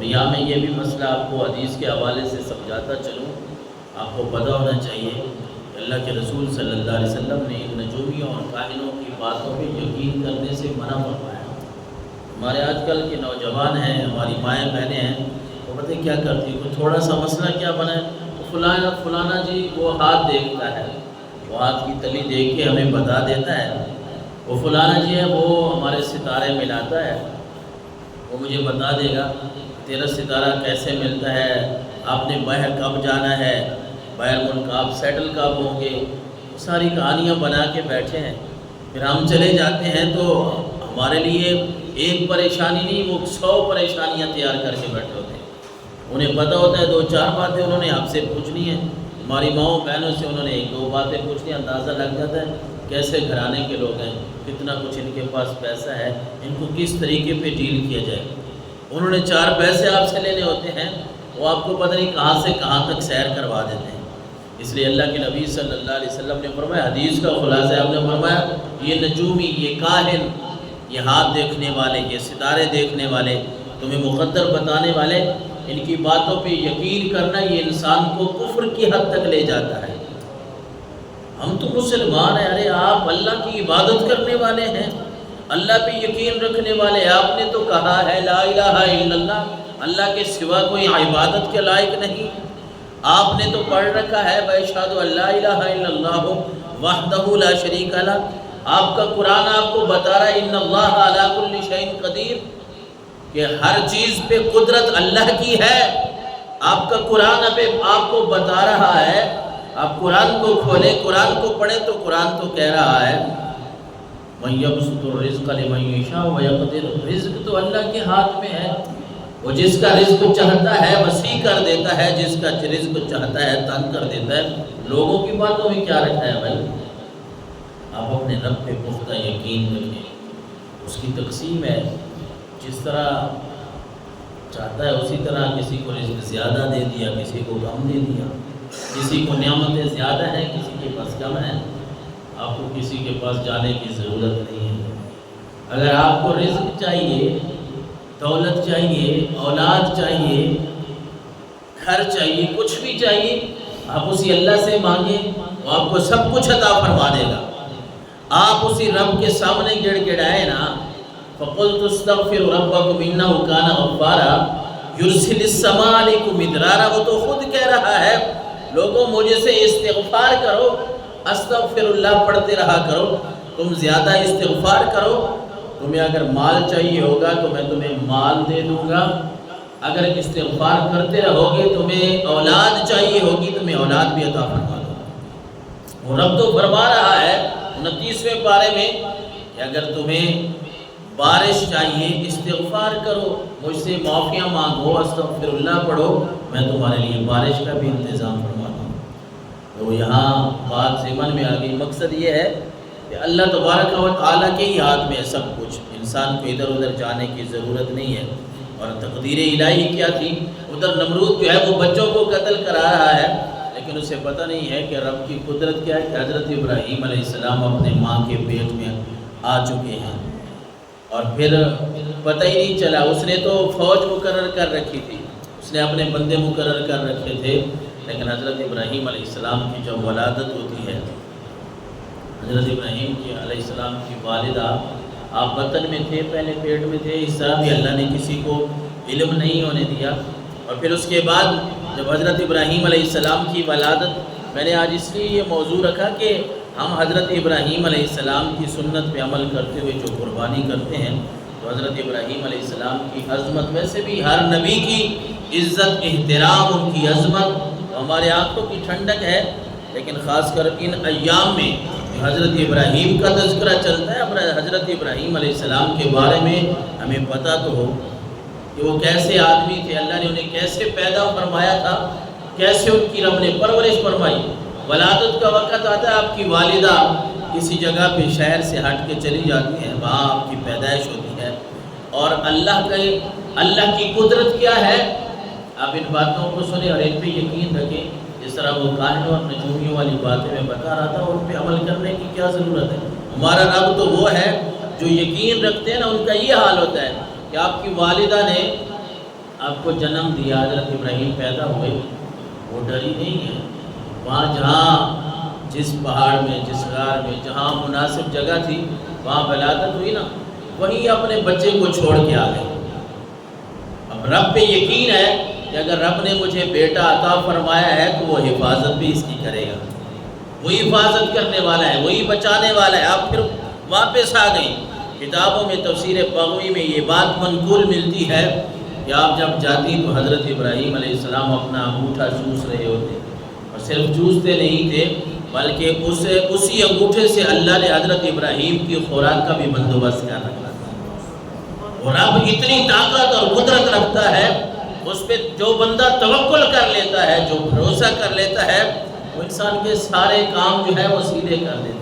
यहाँ मैं ये भी मसला आपको हदीस के हवाले से समझाता चलूँ। आपको पता होना चाहिए कि अल्लाह के रसूल सल्लल्लाहु अलैहि वसल्लम ने इन नजूमियों और काहिनों की बातों पे यकीन करने से मना फरमाया। हमारे आजकल के नौजवान हैं, हमारी माएँ बहनें हैं, वो पता क्या करती है, कोई थोड़ा सा मसला क्या बना है तो फलाना जी वो हाथ देखता है, वो हाथ की तली देख के हमें बता देता है। वो फलाना जी है वो हमारे सितारे मिलाता है, वो मुझे बता देगा तेरा सितारा कैसे मिलता है, आपने बाहर कब जाना है, बाहर मुल्क आप सेटल कब होंगे। वो सारी कहानियाँ बना के बैठे हैं। फिर हम चले जाते हैं तो हमारे लिए एक परेशानी नहीं, वो 100 परेशानियाँ तैयार करके बैठे होते हैं। उन्हें पता होता है 2-4 बातें उन्होंने आपसे पूछनी है, हमारी माओ बहनों से उन्होंने 1-2 बातें पूछनी, अंदाज़ा लग जाता है कैसे घराने के लोग हैं, कितना कुछ इनके पास पैसा है, इनको किस तरीके पे डील किया जाए। उन्होंने 4 पैसे आपसे लेने होते हैं, वो आपको पता नहीं कहाँ से कहाँ तक सैर करवा देते हैं। इसलिए अल्लाह के नबी सल्लल्लाहु अलैहि वसल्लम ने फरमाया, हदीस का खुलासा आपने फरमाया, ये नजूमी, ये काहिन, ये हाथ देखने वाले, ये सितारे देखने वाले, तुम्हें मुक़द्दर बताने वाले, इनकी बातों पे यकीन करना ये इंसान को कुफ्र की हद तक ले जाता है। हम तो मुसलमान हैं, अरे आप अल्लाह की इबादत करने वाले हैं, अल्लाह पे यकीन रखने वाले। आपने तो कहा है ला इलाहा इल्लल्लाह, अल्लाह के सिवा कोई इबादत के लायक नहीं। आपने तो पढ़ रखा है वअशहदु अल्ला इलाहा इल्लल्लाह वहदहु ला शरीका लह। आपका कुरान आपको बता रहा है इन्नल्लाह अला कुल्ली शैइन कदीर, कि हर चीज़ पे कुदरत अल्लाह की है। आपका कुरान आपको बता रहा है, आप कुरान को खोलें, कुरान को पढ़ें तो कुरान तो कह रहा है मन यबसुतु रिज़्क़ लिमन यशाअ व यक़दिर, रिज़्क़ तो अल्लाह के हाथ में है। वो जिसका रिज़्क़ चाहता है वसी कर देता है, जिसका रिज़्क़ चाहता है तंग कर देता है। लोगों की बातों में क्या रखा है भाई। आप अपने रब पे पुख्ता यकीन रखें, उसकी तक़सीम है, जिस तरह चाहता है उसी तरह किसी को रिज़्क़ ज़्यादा दे दिया, किसी को कम दे दिया, किसी को नियामतें ज़्यादा हैं, किसी के पास कम है। आपको किसी के पास जाने की ज़रूरत नहीं है। अगर आपको रिज़्क़ चाहिए, दौलत चाहिए, औलाद चाहिए, घर चाहिए, कुछ भी चाहिए, आप उसी अल्लाह से मांगे, वो आपको सब कुछ अता फरमा देगा। आप उसी रब के सामने गिड़गिड़ाए ना, फ़क़ुल्तु अस्तग़फ़िरु रब्बकुम इन्नहु कान गफ़्फ़ारा युरसिलिस समा अलैकुम मिदरारा। वो तो खुद कह रहा है लोगों मुझे से इस्तिग़फ़ार करो, अस्तग़फ़िरुल्लाह पढ़ते रहा करो, तुम ज़्यादा इस्तिग़फ़ार करो। तुम्हें अगर माल चाहिए होगा तो मैं तुम्हें माल दे दूँगा, अगर इस्तिग़फ़ार करते रहोगे, तुम्हें औलाद चाहिए होगी तो मैं औलाद भी अता फरमा दूँगा। वो रब तो फरमा रहा है 29वें पारे में कि अगर तुम्हें बारिश चाहिए इस्तिग़फ़ार करो, मुझसे माफ़ियाँ मांगो, अस्तग़फ़िरुल्लाह पढ़ो, मैं तुम्हारे लिए बारिश का भी इंतज़ाम फरमाता हूँ। तो यहाँ बात ज़िमन में आ गई। मकसद ये है कि अल्लाह तबारक व तआला के ही हाथ में है सब कुछ, इंसान को इधर उधर जाने की ज़रूरत नहीं है। और तक़दीर इलाही क्या थी, उधर नमरूद जो है वो बच्चों को कत्ल करा रहा है, लेकिन उसे पता नहीं है कि रब की कुदरत क्या है कि हज़रत इब्राहीम अलैहिस्सलाम अपने माँ के पेट में आ चुके हैं। और फिर पता ही नहीं चला, उसने तो फ़ौज मुकर्रर कर रखी थी, उसने अपने बंदे मुकर्रर कर रखे थे, लेकिन हज़रत इब्राहीम अलैहिस्सलाम की जब वलादत होती है, हज़रत इब्राहीम की अलैहिस्सलाम की वालिदा, आप वतन में थे, पहले पेट में थे, इस तरह भी अल्लाह ने किसी को इल्म नहीं होने दिया। और फिर उसके बाद जब हज़रत इब्राहीम अलैहिस्सलाम की वलादत, मैंने आज इसलिए ये मौजू रखा कि हम हज़रत इब्राहीम अलैहिस्सलाम की सुन्नत पे अमल करते हुए जो कुर्बानी करते हैं, तो हज़रत इब्राहीम अलैहिस्सलाम की अज़मत, वैसे भी हर नबी की इज़्ज़त, एहतराम, उनकी अज़मत हमारे आँखों की ठंडक है। लेकिन ख़ासकर इन अय्याम में हज़रत इब्राहीम का तज़किरा चलता है, अब हज़रत इब्राहीम अलैहिस्सलाम के बारे में हमें पता तो हो कि वो कैसे आदमी थे, अल्लाह ने उन्हें कैसे पैदा फरमाया था, कैसे उनकी रब ने परवरिश फरमाई। वलादत का वक़्त आता है, आपकी वालिदा किसी जगह पे शहर से हट के चली जाती हैं, वहाँ आपकी पैदाइश होती है। और अल्लाह की कुदरत क्या है, आप इन बातों को सुने और इन पर यकीन रखें। जिस तरह वो काहिनों और नजूमियों वाली बातें मैं बता रहा था, उन पर अमल करने की क्या ज़रूरत है। हमारा रब तो वो है जो यकीन रखते हैं ना, उनका ये हाल होता है कि आपकी वालिदा ने آپ کو جنم دیا، حضرت ابراہیم پیدا ہوئے، وہ ڈری نہیں ہے۔ وہاں جہاں جس پہاڑ میں، جس غار میں جہاں مناسب جگہ تھی وہاں ولادت ہوئی نا، وہیں اپنے بچے کو چھوڑ کے آ گئے۔ اب رب پہ یقین ہے کہ اگر رب نے مجھے بیٹا عطا فرمایا ہے تو وہ حفاظت بھی اس کی کرے گا، وہی حفاظت کرنے والا ہے، وہی بچانے والا ہے۔ آپ پھر واپس آ گئی۔ کتابوں میں تفسیر بغوی میں یہ بات منقول ملتی ہے کہ آپ جب جاتی تو حضرت ابراہیم علیہ السلام اپنا انگوٹھا چوس رہے ہوتے، اور صرف چوستے نہیں تھے بلکہ اسی انگوٹھے سے اللہ نے حضرت ابراہیم کی خوراک کا بھی بندوبست کر رکھا تھا۔ اور اب اتنی طاقت اور قدرت رکھتا ہے، اس پہ جو بندہ توکل کر لیتا ہے، جو بھروسہ کر لیتا ہے، وہ انسان کے سارے کام جو ہے وہ سیدھے کر دیتا ہے۔